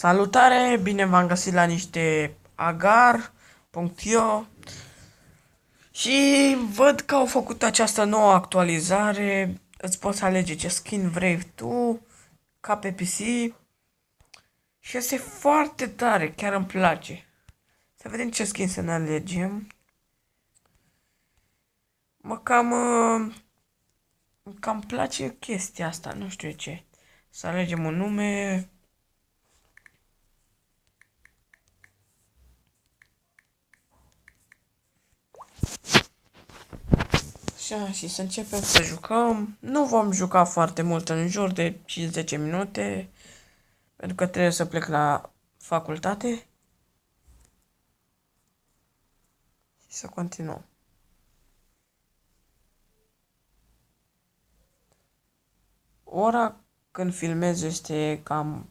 Salutare, bine v-am găsit la niște agar.io și văd că au făcut această nouă actualizare. Îți poți alege ce skin vrei tu, ca pe PC, și este foarte tare, chiar îmi place. Să vedem ce skin să ne alegem. Cam place chestia asta, nu știu ce. Să alegem un nume. Așa, și să începem să jucăm. Nu vom juca foarte mult, în jur de 5-10 minute, pentru că trebuie să plec la facultate. Și să continuăm. Ora când filmez este cam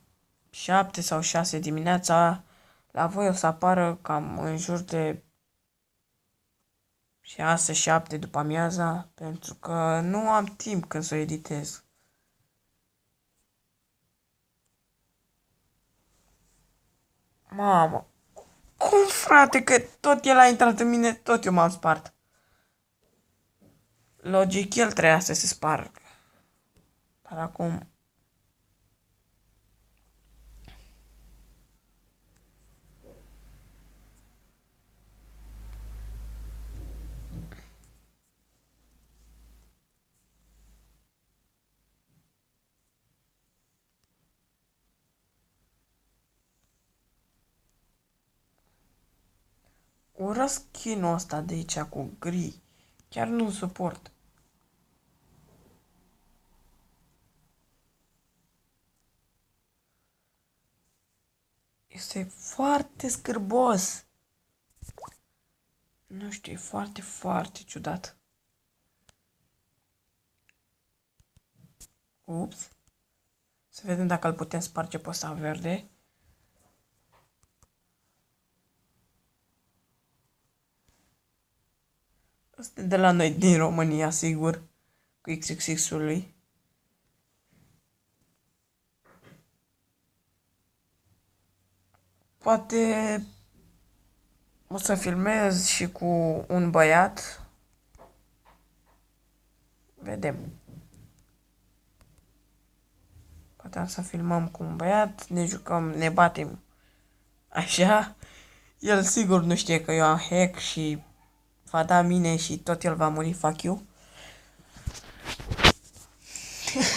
7 sau 6 dimineața. La voi o să apară cam în jur de 6-7 după amiaza, pentru că nu am timp când să o editez. Mamă, cum frate, că tot el a intrat în mine, tot eu m-am spart. Logic, el trebuia să se spargă. Dar acum... urăsc skin-ul ăsta de aici cu gri. Chiar nu suport. Este foarte scârbos. Nu știu, e foarte, foarte ciudat. Ups. Să vedem dacă îl putem sparge pe ăsta verde. Ăsta de la noi din România, sigur. Cu XXX-ului. Poate o să filmez și cu un băiat. Vedem. Poate am să filmăm cu un băiat, ne jucăm, ne batem. Așa. El sigur nu știe că eu am hack și va da mine și tot el va muri, fuck you.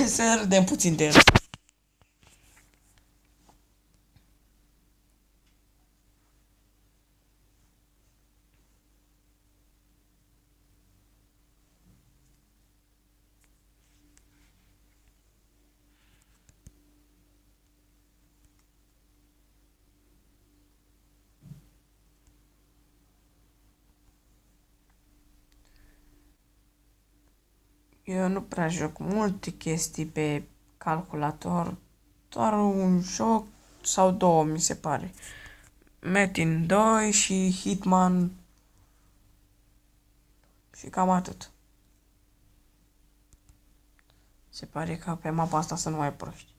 Să râdem puțin de el. Eu nu prea joc multe chestii pe calculator, doar un joc sau două, mi se pare. Metin 2 și Hitman și cam atât. Se pare că pe mapa asta sunt mai proști.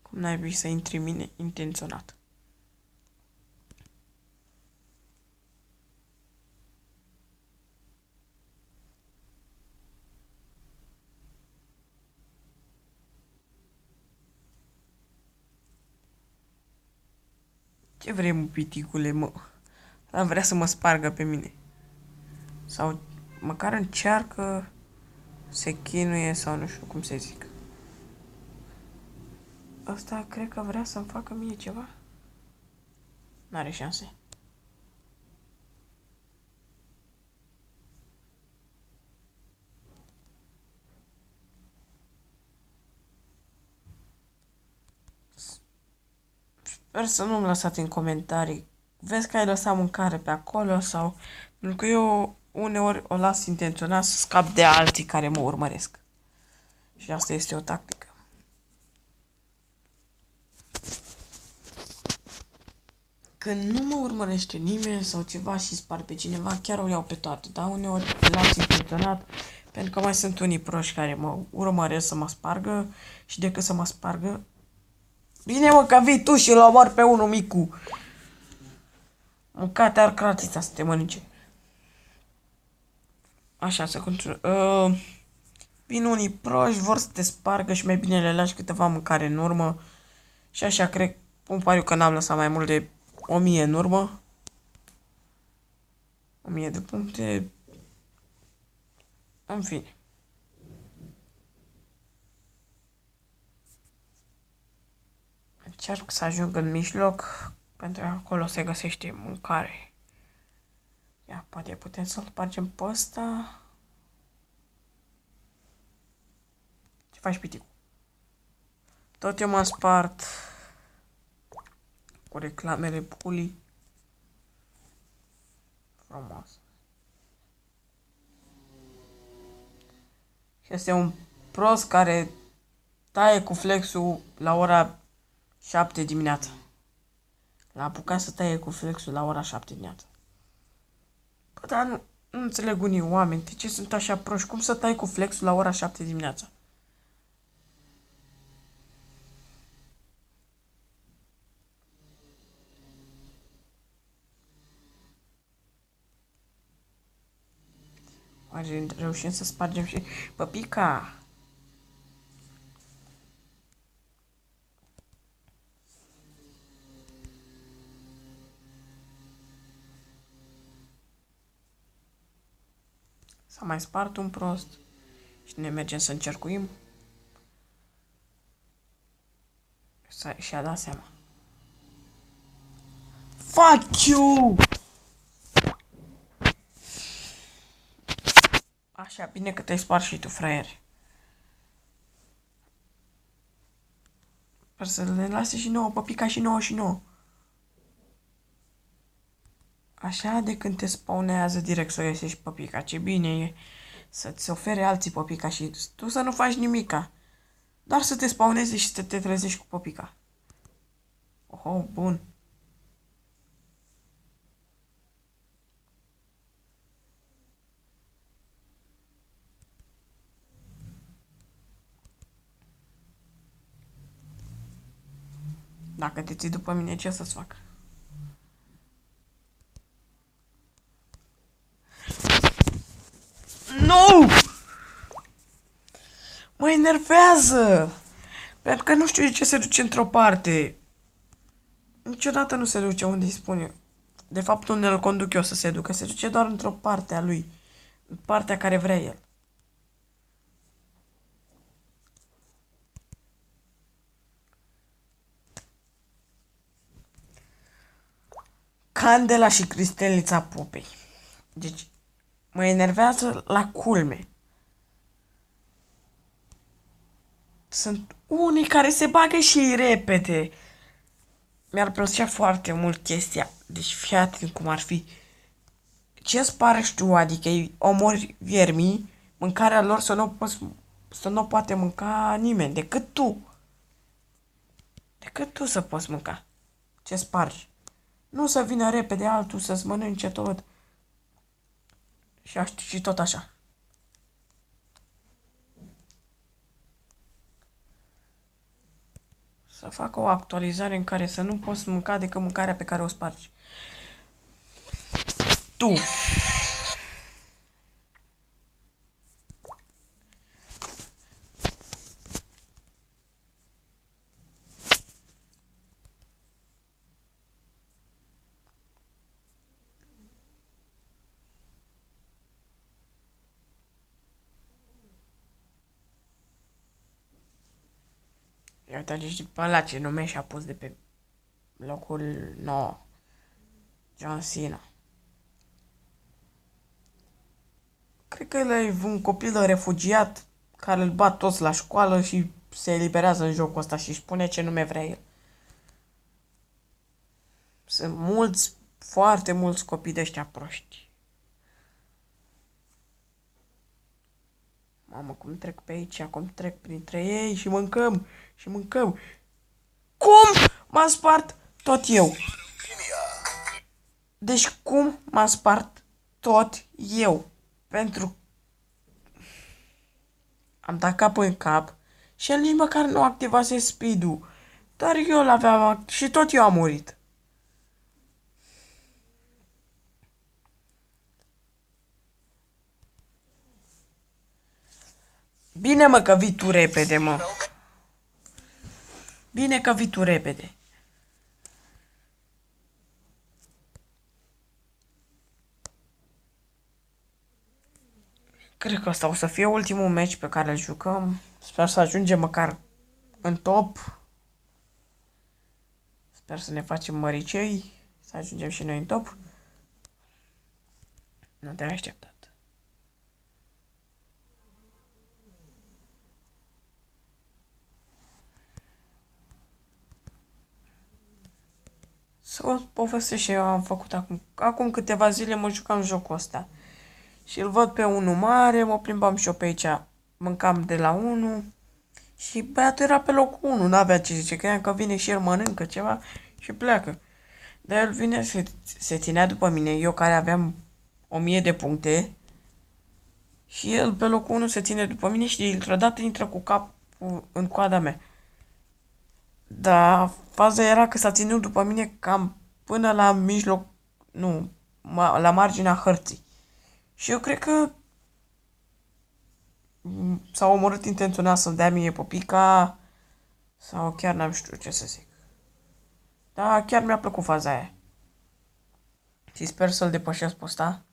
Cum n-ai vrea să intri mine intenționat? Ce vrei, mă, piticule, mă? Dar vrea să mă spargă pe mine. Sau măcar încearcă, se chinuie sau nu știu cum se zic. Ăsta cred că vrea să-mi facă mie ceva. N-are șanse. Sper să nu-mi lăsați în comentarii. Vezi că ai lăsat mâncare pe acolo sau... Pentru că eu uneori o las intenționat să scap de alții care mă urmăresc. Și asta este o tactică. Când nu mă urmărește nimeni sau ceva și spar pe cineva, chiar o iau pe toate, dar uneori las intenționat Pentru că mai sunt unii proști care mă urmăresc să mă spargă și decât să mă spargă... Bine mă, că vii tu și îl omor pe unul micu. Mâncate ar cratița să te mănânce. Așa, să continuă. Vin unii proști, vor să te spargă și mai bine le lași câteva mâncare în urmă. Și așa, cred, pun pariu că n-am lăsat mai mult de 1000 în urmă. 1000 de puncte. În fine. Încerc să ajung în mijloc, pentru că acolo se găsește mâncare. Ia, poate putem să-l spargem pe ăsta. Ce faci, piticu? Tot eu m-am spart cu reclamele pulii. Frumos. Și este un prost care taie cu flexul la ora 7 dimineața. L-a apucat să taie cu flexul la ora 7 dimineața. Bă, dar nu înțeleg unii oameni. De ce sunt așa proști? Cum să tai cu flexul la ora 7 dimineața? Oare reușim să spargem și păpica? S-a mai spart un prost. Și ne mergem să încercuim. Și-a dat seama. Fuck you! Așa, bine că te-ai spart și tu, fraier. Sper să le lase și nouă, păpica și nouă și nouă. Așa, de când te spawnează direct să găsești păpica, ce bine e să-ți ofere alții păpica și tu să nu faci nimica. Doar să te spawnezi și să te trezești cu păpica. Oh, bun. Dacă te ții după mine, ce să-ți fac? Nu! Mă enervează! Pentru că nu știu de ce se duce într-o parte. Niciodată nu se duce unde îi spun eu. De fapt, unde îl conduc eu să se ducă. Se duce doar într-o parte a lui. În partea care vrea el. Candela și Cristelnița Popei. Deci, mă enervează la culme. Sunt unii care se bagă și repede. Mi-ar plăcea foarte mult chestia. Deci fii atent cum ar fi. Ce spargi tu? Adică îi omori viermii, mâncarea lor să nu poate mânca nimeni, decât tu. Decât tu să poți mânca. Ce spargi? Nu să vină repede altul să-ți mănânce tot. Și tot așa. Să facă o actualizare în care să nu poți mânca decât mâncarea pe care o spargi. Tu. Ia uite, deci pe ăla ce nume și-a pus de pe locul 9. John Cena. Cred că e un copil refugiat care îl bat toți la școală și se eliberează în jocul ăsta și își pune ce nume vrea el. Sunt mulți, foarte mulți copii de ăștia proști. Mamă, cum trec pe aici, cum trec printre ei și mâncăm, și mâncăm. Cum m-am spart tot eu? Deci cum m-am spart tot eu? Pentru... am dat cap în cap și el nici măcar nu activase speed-ul. Dar eu l-aveam și tot eu am murit. Bine mă că vii tu repede, mă. Bine că vii tu repede. Cred că ăsta o să fie ultimul meci pe care îl jucăm. Sper să ajungem măcar în top. Sper să ne facem măricei. Să ajungem și noi în top. Nu te-ai așteptat. Să vă povestesc și eu am făcut acum câteva zile mă jucam jocul ăsta. Și îl văd pe unul mare, mă plimbam și eu pe aici. Mâncam de la unul. Și băiatul era pe locul 1, n-avea ce zice, credeam că vine și el mănâncă ceva și pleacă. Dar el vine, se ținea după mine, eu care aveam 1000 de puncte și el pe locul 1 se ține după mine și dintr-o dată intră cu capul în coada mea. Dar faza era că s-a ținut după mine cam până la mijloc, nu, la marginea hărții. Și eu cred că s-a omorât intenționat să-mi dea mie popica sau chiar n-am știut ce să zic. Dar chiar mi-a plăcut faza aia. Și sper să-l depășesc pe ăsta.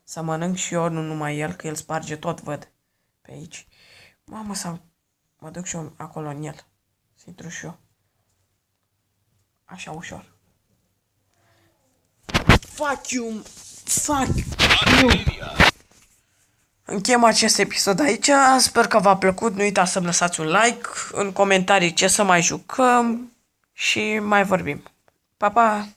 Să mănânc și eu, nu numai el, că el sparge tot, văd. Pe aici. Mamă, să mă duc și eu acolo în el. Să intru și eu. Așa ușor. Fuck you! Fuck you! Închem acest episod aici. Sper că v-a plăcut. Nu uitați să-mi lăsați un like. În comentarii ce să mai jucăm. Și mai vorbim. Pa, pa!